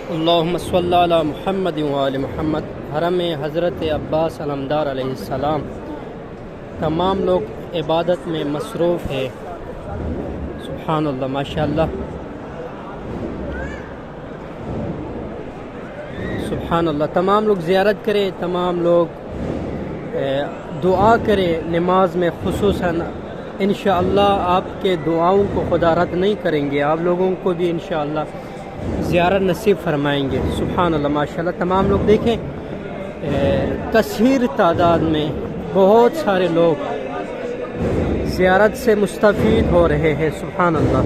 अल्लाहुम्मा सल्ली अला मुहम्मद व आले मुहम्मद। हरम हज़रत अब्बास अलमदार अलैहिस्सलाम तमाम लोग इबादत में मसरूफ़ है। सुभान अल्लाह, माशाअल्लाह, सुभान अल्लाह। तमाम लोग ज़ियारत करें, तमाम लोग दुआ करें नमाज में खुसूसन। इंशाअल्लाह आपके दुआओं को खुदा रद्द नहीं करेंगे, आप लोगों को भी इंशाअल्लाह ज़ियारत नसीब फरमाएंगे। सुभान अल्लाह, माशाअल्लाह। तमाम लोग देखें, कसीर तादाद में बहुत सारे लोग ज़ियारत से मुस्तफ़ीद हो रहे हैं। सुभान अल्लाह।